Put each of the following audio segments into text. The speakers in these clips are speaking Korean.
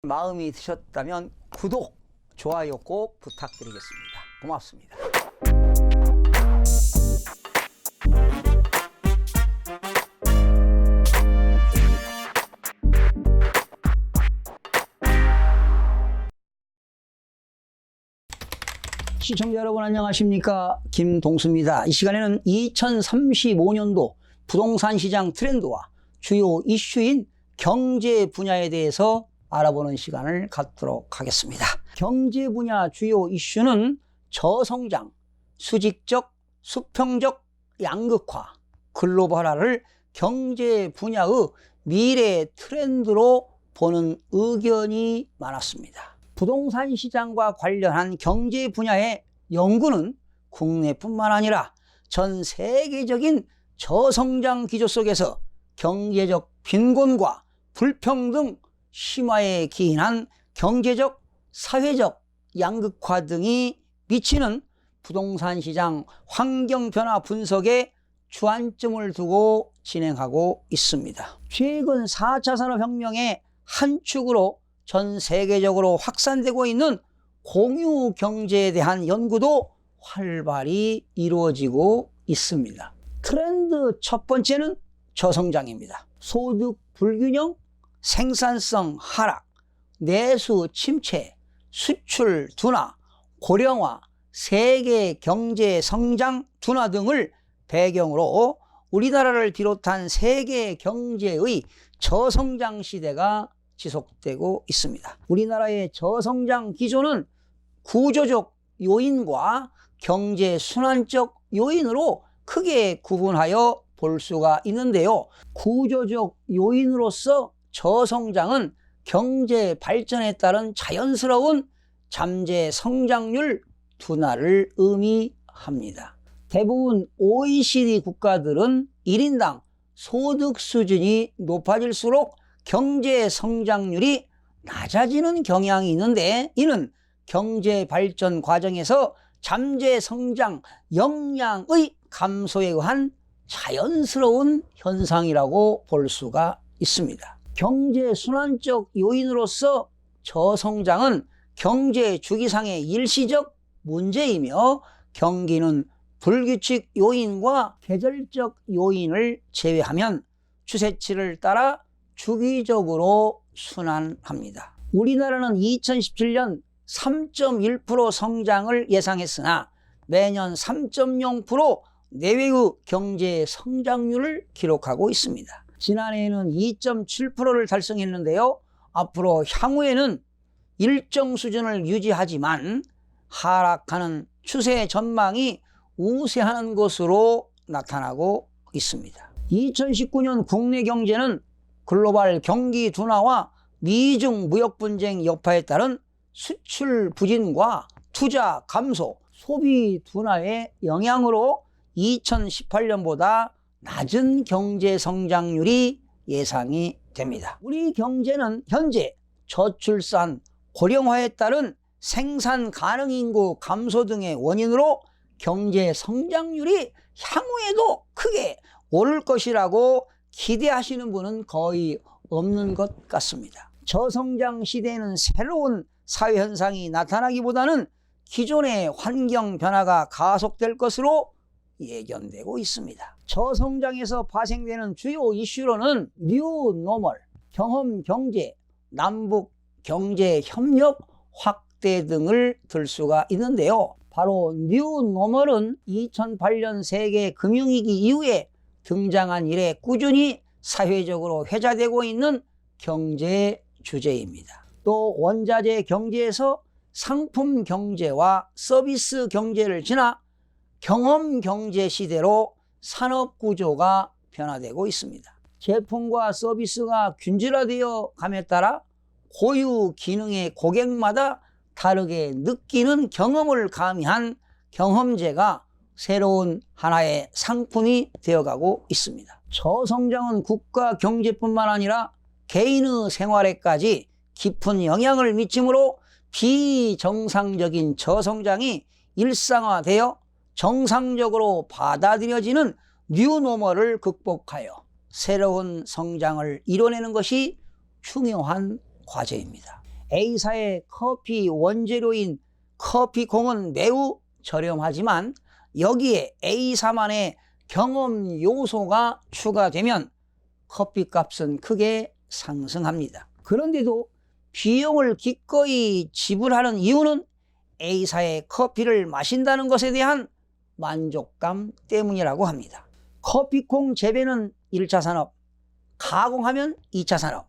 마음이 드셨다면 구독, 좋아요 꼭 부탁드리겠습니다. 고맙습니다. 시청자 여러분 안녕하십니까? 김동수입니다. 이 시간에는 2035년도 부동산 시장 트렌드와 주요 이슈인 경제 분야에 대해서 알아보는 시간을 갖도록 하겠습니다. 경제 분야 주요 이슈는 저성장, 수직적, 수평적 양극화, 글로벌화를 경제 분야의 미래 트렌드로 보는 의견이 많았습니다. 부동산 시장과 관련한 경제 분야의 연구는 국내뿐만 아니라 전 세계적인 저성장 기조 속에서 경제적 빈곤과 불평등 심화에 기인한 경제적, 사회적 양극화 등이 미치는 부동산 시장 환경 변화 분석에 주안점을 두고 진행하고 있습니다. 최근 4차 산업혁명의 한 축으로 전 세계적으로 확산되고 있는 공유 경제에 대한 연구도 활발히 이루어지고 있습니다. 트렌드 첫 번째는 저성장입니다. 소득 불균형, 생산성 하락, 내수 침체, 수출 둔화, 고령화, 세계 경제 성장 둔화 등을 배경으로 우리나라를 비롯한 세계 경제의 저성장 시대가 지속되고 있습니다. 우리나라의 저성장 기조는 구조적 요인과 경제 순환적 요인으로 크게 구분하여 볼 수가 있는데요. 구조적 요인으로서 저성장은 경제 발전에 따른 자연스러운 잠재 성장률 둔화를 의미합니다. 대부분 OECD 국가들은 1인당 소득 수준이 높아질수록 경제 성장률이 낮아지는 경향이 있는데, 이는 경제 발전 과정에서 잠재 성장 역량의 감소에 의한 자연스러운 현상이라고 볼 수가 있습니다. 경제 순환적 요인으로서 저성장은 경제 주기상의 일시적 문제이며, 경기는 불규칙 요인과 계절적 요인을 제외하면 추세치를 따라 주기적으로 순환합니다. 우리나라는 2017년 3.1% 성장을 예상했으나 매년 3.0% 내외의 경제 성장률을 기록하고 있습니다. 지난해에는 2.7%를 달성했는데요. 앞으로 향후에는 일정 수준을 유지하지만 하락하는 추세 전망이 우세하는 것으로 나타나고 있습니다. 2019년 국내 경제는 글로벌 경기 둔화와 미중 무역 분쟁 여파에 따른 수출 부진과 투자 감소, 소비 둔화의 영향으로 2018년보다 낮은 경제 성장률이 예상이 됩니다. 우리 경제는 현재 저출산, 고령화에 따른 생산 가능 인구 감소 등의 원인으로 경제 성장률이 향후에도 크게 오를 것이라고 기대하시는 분은 거의 없는 것 같습니다. 저성장 시대에는 새로운 사회 현상이 나타나기보다는 기존의 환경 변화가 가속될 것으로 예견되고 있습니다. 저성장에서 발생되는 주요 이슈로는 뉴노멀, 경험 경제, 남북 경제 협력 확대 등을 들 수가 있는데요. 바로 뉴노멀은 2008년 세계 금융위기 이후에 등장한 이래 꾸준히 사회적으로 회자되고 있는 경제 주제입니다. 또 원자재 경제에서 상품 경제와 서비스 경제를 지나 경험 경제 시대로 산업 구조가 변화되고 있습니다. 제품과 서비스가 균질화되어 감에 따라 고유 기능의 고객마다 다르게 느끼는 경험을 가미한 경험제가 새로운 하나의 상품이 되어가고 있습니다. 저성장은 국가 경제뿐만 아니라 개인의 생활에까지 깊은 영향을 미치므로 비정상적인 저성장이 일상화되어 정상적으로 받아들여지는 뉴노멀을 극복하여 새로운 성장을 이뤄내는 것이 중요한 과제입니다. A사의 커피 원재료인 커피콩은 매우 저렴하지만 여기에 A사만의 경험 요소가 추가되면 커피값은 크게 상승합니다. 그런데도 비용을 기꺼이 지불하는 이유는 A사의 커피를 마신다는 것에 대한 만족감 때문이라고 합니다. 커피콩 재배는 1차 산업, 가공하면 2차 산업,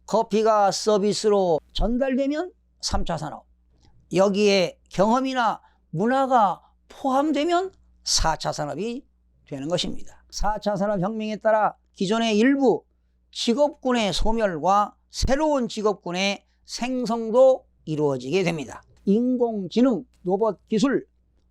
커피가 서비스로 전달되면 3차 산업, 여기에 경험이나 문화가 포함되면 4차 산업이 되는 것입니다. 4차 산업혁명에 따라 기존의 일부 직업군의 소멸과 새로운 직업군의 생성도 이루어지게 됩니다. 인공지능, 로봇기술,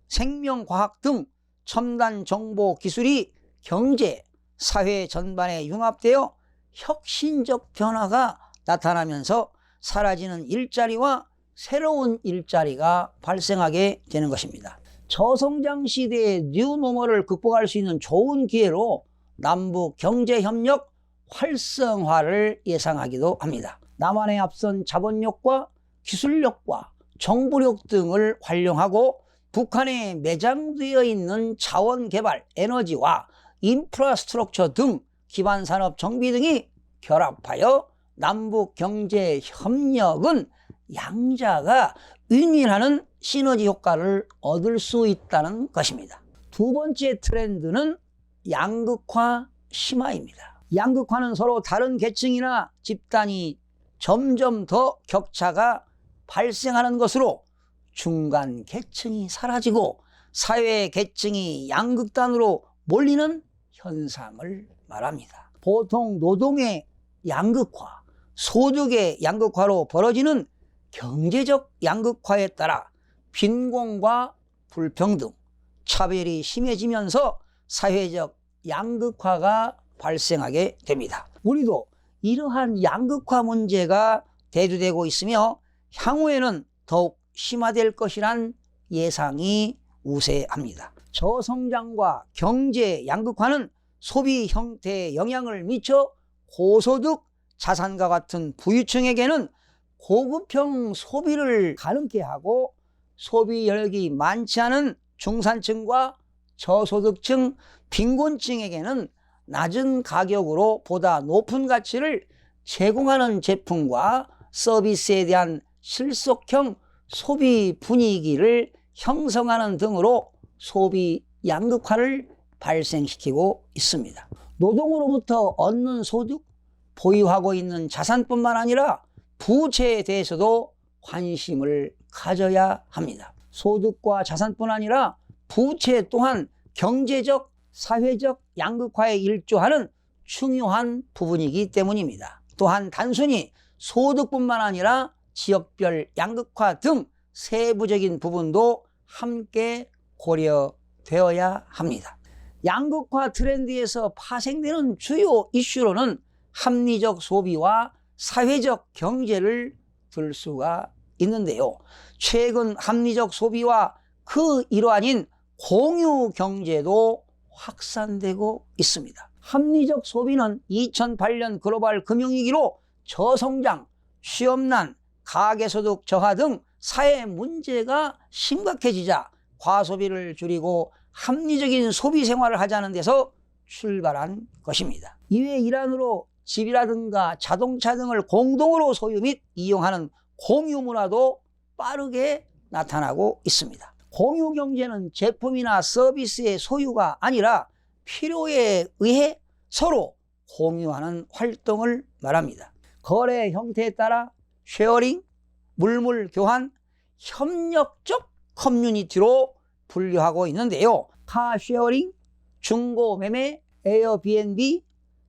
생명과학 등 첨단 정보 기술이 경제, 사회 전반에 융합되어 혁신적 변화가 나타나면서 사라지는 일자리와 새로운 일자리가 발생하게 되는 것입니다. 저성장 시대의 뉴노멀을 극복할 수 있는 좋은 기회로 남북 경제협력 활성화를 예상하기도 합니다. 남한의 앞선 자본력과 기술력과 정보력 등을 활용하고 북한에 매장되어 있는 자원개발, 에너지와 인프라스트럭처 등 기반산업 정비 등이 결합하여 남북 경제협력은 양자가 윈윈하는 시너지 효과를 얻을 수 있다는 것입니다. 두 번째 트렌드는 양극화 심화입니다. 양극화는 서로 다른 계층이나 집단이 점점 더 격차가 발생하는 것으로 중간 계층이 사라지고 사회 계층이 양극단으로 몰리는 현상을 말합니다. 보통 노동의 양극화, 소득의 양극화로 벌어지는 경제적 양극화에 따라 빈곤과 불평등, 차별이 심해지면서 사회적 양극화가 발생하게 됩니다. 우리도 이러한 양극화 문제가 대두되고 있으며 향후에는 더욱 심화될 것이란 예상이 우세합니다. 저성장과 경제 양극화는 소비 형태에 영향을 미쳐 고소득, 자산가 같은 부유층에게는 고급형 소비를 가능케 하고 소비 여력이 많지 않은 중산층과 저소득층, 빈곤층에게는 낮은 가격으로 보다 높은 가치를 제공하는 제품과 서비스에 대한 실속형 소비 분위기를 형성하는 등으로 소비 양극화를 발생시키고 있습니다. 노동으로부터 얻는 소득, 보유하고 있는 자산뿐만 아니라 부채에 대해서도 관심을 가져야 합니다. 소득과 자산뿐 아니라 부채 또한 경제적, 사회적 양극화에 일조하는 중요한 부분이기 때문입니다. 또한 단순히 소득뿐만 아니라 지역별 양극화 등 세부적인 부분도 함께 고려되어야 합니다. 양극화 트렌드에서 파생되는 주요 이슈로는 합리적 소비와 사회적 경제를 들 수가 있는데요. 최근 합리적 소비와 그 일환인 공유 경제도 확산되고 있습니다. 합리적 소비는 2008년 글로벌 금융위기로 저성장, 취업난, 가계소득 저하 등 사회 문제가 심각해지자 과소비를 줄이고 합리적인 소비 생활을 하자는 데서 출발한 것입니다. 이외 일환으로 집이라든가 자동차 등을 공동으로 소유 및 이용하는 공유 문화도 빠르게 나타나고 있습니다. 공유 경제는 제품이나 서비스의 소유가 아니라 필요에 의해 서로 공유하는 활동을 말합니다. 거래 형태에 따라 쉐어링, 물물 교환, 협력적 커뮤니티로 분류하고 있는데요. 카쉐어링, 중고 매매, 에어비앤비,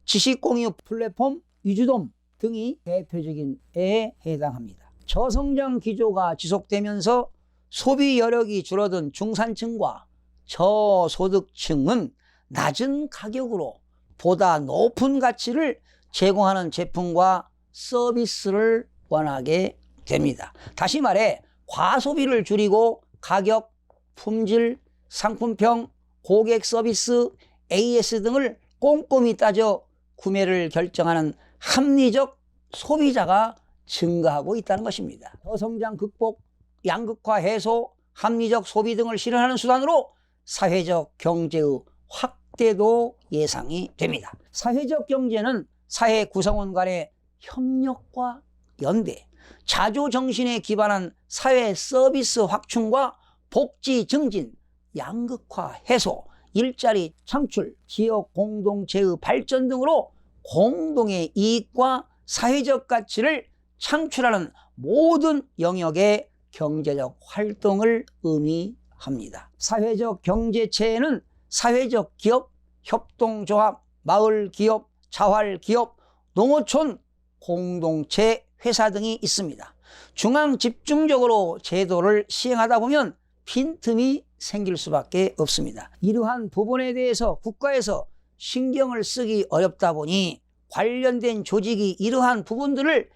지식 공유 플랫폼, 유주돔 등이 대표적인 에 해당합니다. 저성장 기조가 지속되면서 소비 여력이 줄어든 중산층과 저소득층은 낮은 가격으로 보다 높은 가치를 제공하는 제품과 서비스를 원하게 됩니다. 다시 말해 과소비를 줄이고 가격, 품질, 상품평, 고객 서비스, AS 등을 꼼꼼히 따져 구매를 결정하는 합리적 소비자가 증가하고 있다는 것입니다. 저성장 극복, 양극화 해소, 합리적 소비 등을 실현하는 수단으로 사회적 경제의 확대도 예상이 됩니다. 사회적 경제는 사회 구성원 간의 협력과 연대, 자조정신에 기반한 사회 서비스 확충과 복지 증진, 양극화 해소, 일자리 창출, 지역 공동체의 발전 등으로 공동의 이익과 사회적 가치를 창출하는 모든 영역의 경제적 활동을 의미합니다. 사회적 경제체에는 사회적 기업, 협동조합, 마을기업, 자활기업, 농어촌, 공동체, 회사 등이 있습니다. 중앙 집중적으로 제도를 시행하다 보면 빈틈이 생길 수밖에 없습니다. 이러한 부분에 대해서 국가에서 신경을 쓰기 어렵다 보니 관련된 조직이 이러한 부분들을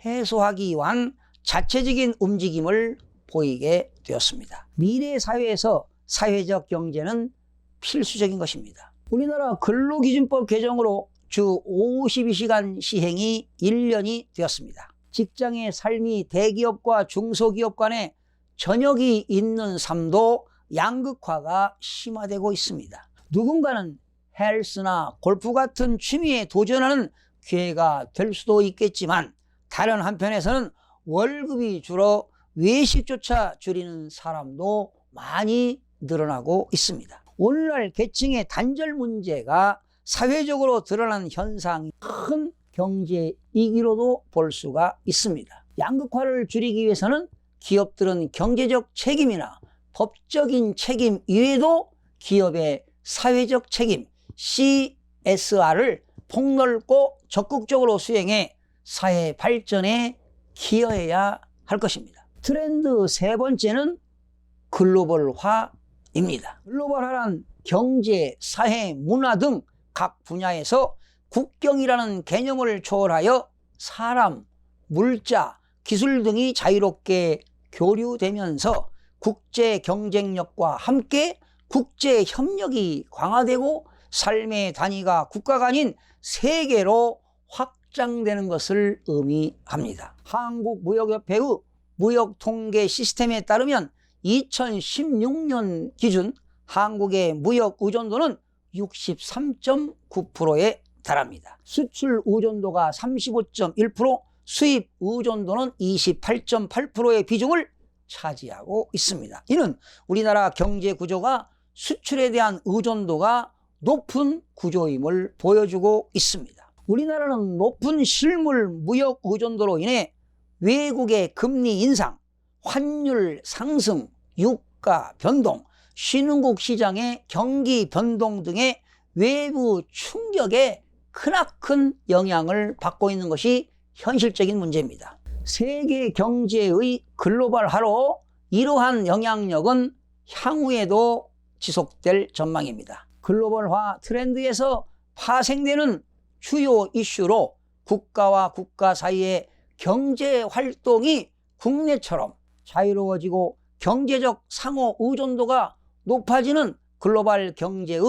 해소하기 위한 자체적인 움직임을 보이게 되었습니다. 미래 사회에서 사회적 경제는 필수적인 것입니다. 우리나라 근로기준법 개정으로 주 52시간 시행이 1년이 되었습니다. 직장의 삶이 대기업과 중소기업 간의 전역이 있는 삶도 양극화가 심화되고 있습니다. 누군가는 헬스나 골프 같은 취미에 도전하는 기회가 될 수도 있겠지만 다른 한편에서는 월급이 줄어 외식조차 줄이는 사람도 많이 늘어나고 있습니다. 오늘날 계층의 단절 문제가 사회적으로 드러난 현상이 큰 경제 위기로도 볼 수가 있습니다. 양극화를 줄이기 위해서는 기업들은 경제적 책임이나 법적인 책임 이외에도 기업의 사회적 책임 CSR을 폭넓고 적극적으로 수행해 사회 발전에 기여해야 할 것입니다. 트렌드 세 번째는 글로벌화입니다. 글로벌화란 경제, 사회, 문화 등 각 분야에서 국경이라는 개념을 초월하여 사람, 물자, 기술 등이 자유롭게 교류되면서 국제 경쟁력과 함께 국제 협력이 강화되고 삶의 단위가 국가가 아닌 세계로 확장되는 것을 의미합니다. 한국무역협회의 무역통계 시스템에 따르면 2016년 기준 한국의 무역 의존도는 63.9%에 달합니다. 수출 의존도가 35.1%, 수입 의존도는 28.8%의 비중을 차지하고 있습니다. 이는 우리나라 경제 구조가 수출에 대한 의존도가 높은 구조임을 보여주고 있습니다. 우리나라는 높은 실물 무역 의존도로 인해 외국의 금리 인상, 환율 상승, 유가 변동, 신흥국 시장의 경기 변동 등의 외부 충격에 크나큰 영향을 받고 있는 것이 현실적인 문제입니다. 세계 경제의 글로벌화로 이러한 영향력은 향후에도 지속될 전망입니다. 글로벌화 트렌드에서 파생되는 주요 이슈로 국가와 국가 사이의 경제 활동이 국내처럼 자유로워지고 경제적 상호 의존도가 높아지는 글로벌 경제의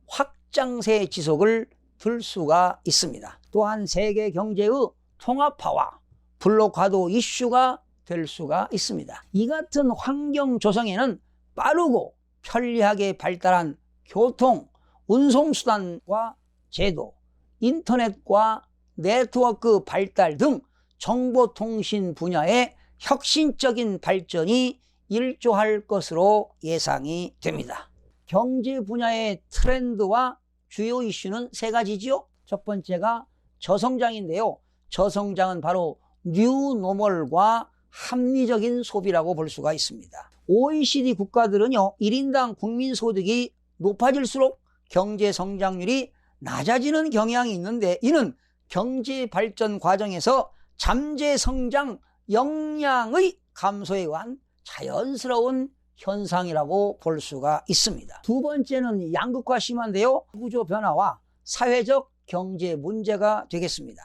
확장세 지속을 들 수가 있습니다. 또한 세계 경제의 통합화와 블록화도 이슈가 될 수가 있습니다. 이 같은 환경 조성에는 빠르고 편리하게 발달한 교통, 운송수단과 제도, 인터넷과 네트워크 발달 등 정보통신 분야의 혁신적인 발전이 일조할 것으로 예상이 됩니다. 경제 분야의 트렌드와 주요 이슈는 세 가지지요. 첫 번째가 저성장인데요. 저성장은 바로 뉴노멀과 합리적인 소비라고 볼 수가 있습니다. OECD 국가들은요, 1인당 국민소득이 높아질수록 경제 성장률이 낮아지는 경향이 있는데, 이는 경제 발전 과정에서 잠재 성장 역량의 감소에 의한 자연스러운 현상이라고 볼 수가 있습니다. 두 번째는 양극화 심한데요, 구조 변화와 사회적 경제 문제가 되겠습니다.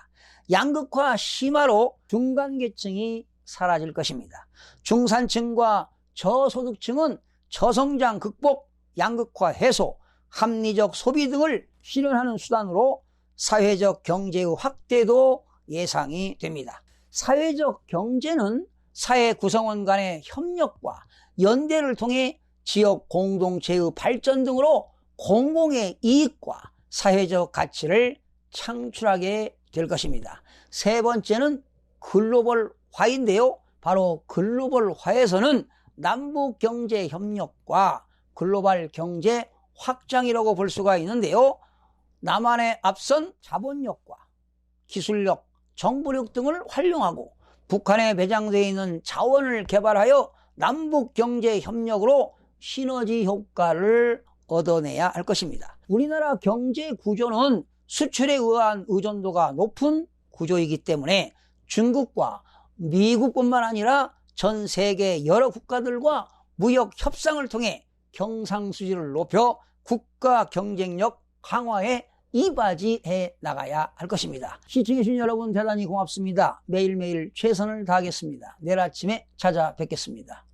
양극화 심화로 중간계층이 사라질 것입니다. 중산층과 저소득층은 저성장 극복, 양극화 해소, 합리적 소비 등을 실현하는 수단으로 사회적 경제의 확대도 예상이 됩니다. 사회적 경제는 사회 구성원 간의 협력과 연대를 통해 지역 공동체의 발전 등으로 공공의 이익과 사회적 가치를 창출하게 될 것입니다. 세 번째는 글로벌화인데요. 바로 글로벌화에서는 남북 경제 협력과 글로벌 경제 확장이라고 볼 수가 있는데요. 남한에 앞선 자본력과 기술력, 정보력 등을 활용하고 북한에 배장되어 있는 자원을 개발하여 남북 경제 협력으로 시너지 효과를 얻어내야 할 것입니다. 우리나라 경제 구조는 수출에 의한 의존도가 높은 구조이기 때문에 중국과 미국뿐만 아니라 전 세계 여러 국가들과 무역 협상을 통해 경상수지를 높여 국가 경쟁력 강화에 이바지해 나가야 할 것입니다. 시청해주신 여러분 대단히 고맙습니다. 매일매일 최선을 다하겠습니다. 내일 아침에 찾아뵙겠습니다.